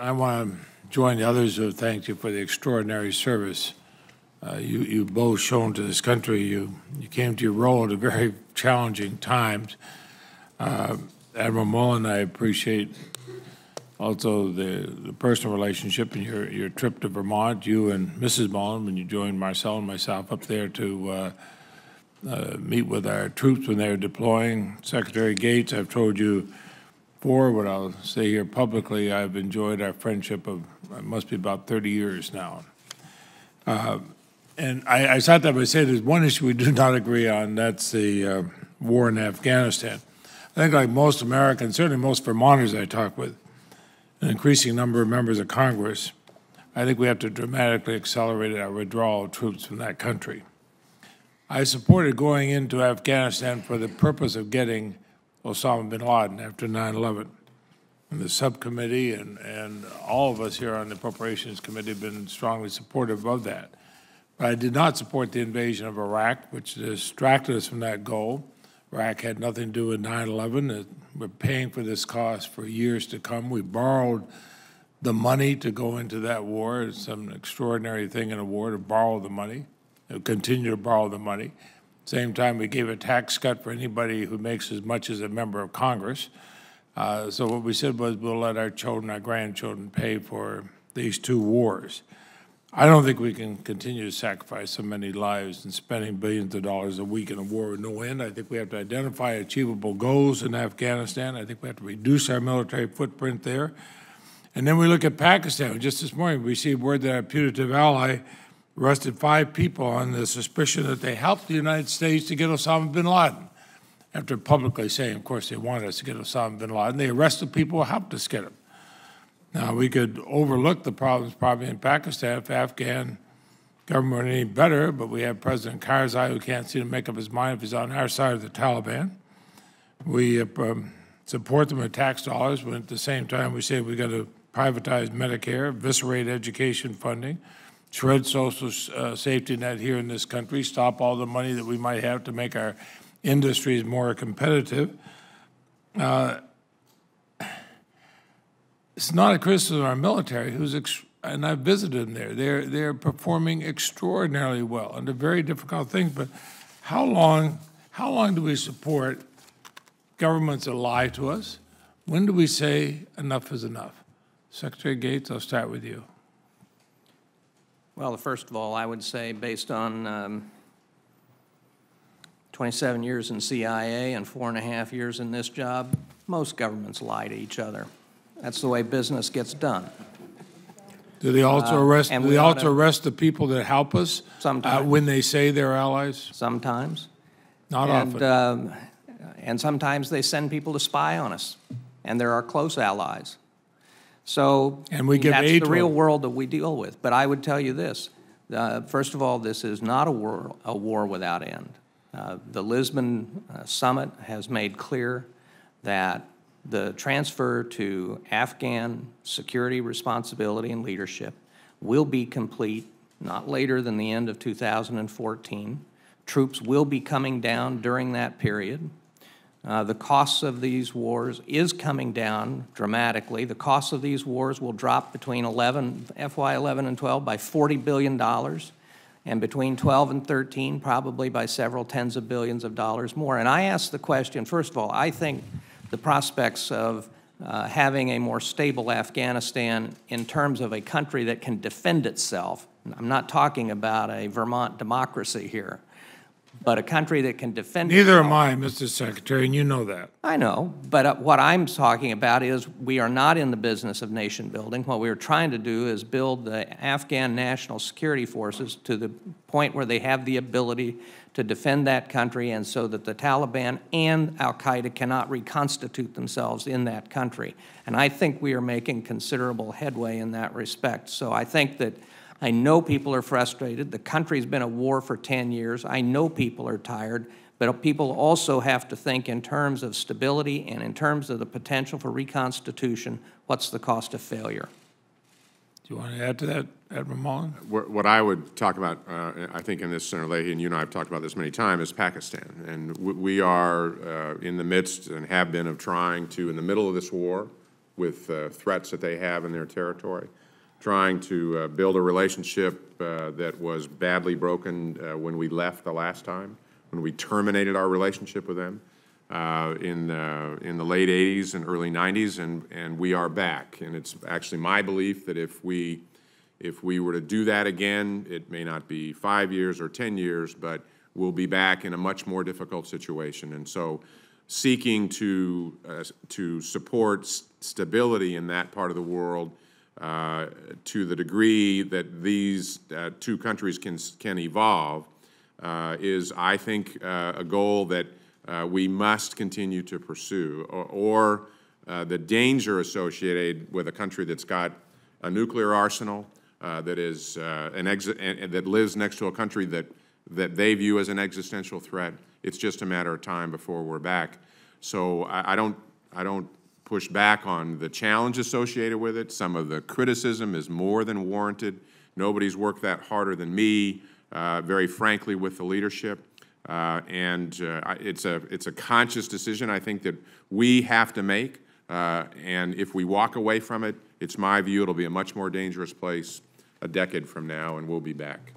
I want to join the others who thank you for the extraordinary service you both shown to this country. You came to your role at a very challenging times. Admiral Mullen, I appreciate also the personal relationship and your trip to Vermont. You and Mrs. Mullen, when you joined Marcel and myself up there to meet with our troops when they were deploying. Secretary Gates, I've told you before, what I'll say here publicly, I've enjoyed our friendship of, it must be about 30 years now. And I thought that I would say there's one issue we do not agree on, that's the war in Afghanistan. I think like most Americans, certainly most Vermonters I talk with, an increasing number of members of Congress, I think we have to dramatically accelerate our withdrawal of troops from that country. I supported going into Afghanistan for the purpose of getting Osama bin Laden after 9/11. And the subcommittee and all of us here on the Appropriations Committee have been strongly supportive of that. But I did not support the invasion of Iraq, which distracted us from that goal. Iraq had nothing to do with 9/11. We're paying for this cost for years to come. We borrowed the money to go into that war. It's some extraordinary thing in a war to borrow the money, to continue to borrow the money. Same time, we gave a tax cut for anybody who makes as much as a member of Congress. So what we said was we'll let our children, our grandchildren pay for these two wars. I don't think we can continue to sacrifice so many lives and spending billions of dollars a week in a war with no end. I think we have to identify achievable goals in Afghanistan. I think we have to reduce our military footprint there. And then we look at Pakistan. Just this morning, we received word that our putative ally arrested 5 people on the suspicion that they helped the United States to get Osama bin Laden. After publicly saying, of course, they wanted us to get Osama bin Laden, they arrested people who helped us get him. Now, we could overlook the problems probably in Pakistan if the Afghan government were any better, but we have President Karzai who can't seem to make up his mind if he's on our side of the Taliban. We support them with tax dollars, but at the same time we say we've got to privatize Medicare, eviscerate education funding, shred social safety net here in this country, stop all the money that we might have to make our industries more competitive. It's not a criticism of our military, and I've visited them there. They're performing extraordinarily well under very difficult things. But how long do we support governments that lie to us? When do we say enough is enough? Secretary Gates, I'll start with you. Well, first of all, I would say based on 27 years in CIA and 4.5 years in this job, most governments lie to each other. That's the way business gets done. Do they also arrest? Do they also arrest the people that help us when they say they're allies? Sometimes. Not often. And sometimes they send people to spy on us, and they're our close allies. So and we give that's aid the real world that we deal with. But I would tell you this: first of all, this is not a war without end. The Lisbon summit has made clear that the transfer to Afghan security responsibility and leadership will be complete not later than the end of 2014. Troops will be coming down during that period. The costs of these wars is coming down dramatically. The costs of these wars will drop between FY11 and 12 by $40 billion, and between 12 and 13 probably by several tens of billions of dollars more. And I ask the question, first of all, I think the prospects of having a more stable Afghanistan in terms of a country that can defend itself, I'm not talking about a Vermont democracy here, but a country that can defend itself. Neither am I, Mr. Secretary, and you know that. I know, but what I'm talking about is we are not in the business of nation building. What we are trying to do is build the Afghan national security forces to the point where they have the ability to defend that country, and so that the Taliban and al-Qaeda cannot reconstitute themselves in that country. And I think we are making considerable headway in that respect. So I think that I know people are frustrated. The country's been at war for 10 years. I know people are tired, but people also have to think in terms of stability and in terms of the potential for reconstitution. What's the cost of failure? Do you want to add to that, Admiral Mullen? What I would talk about, I think in this, Senator Leahy, and you and I have talked about this many times, is Pakistan. And we are in the midst, and have been, of trying to, in the middle of this war, threats that they have in their territory, trying to build a relationship that was badly broken when we left the last time, when we terminated our relationship with them in the late 80s and early 90s, and we are back. And it's actually my belief that if we were to do that again, it may not be 5 years or 10 years, but we'll be back in a much more difficult situation. And so seeking to support stability in that part of the world to the degree that these two countries can evolve is, I think, a goal that we must continue to pursue, or the danger associated with a country that's got a nuclear arsenal that lives next to a country that they view as an existential threat. It's just a matter of time before we're back. So I don't push back on the challenge associated with it. Some of the criticism is more than warranted. Nobody's worked that harder than me, very frankly, with the leadership. It's a conscious decision, I think, that we have to make. And if we walk away from it, it's my view it'll be a much more dangerous place a decade from now, and we'll be back.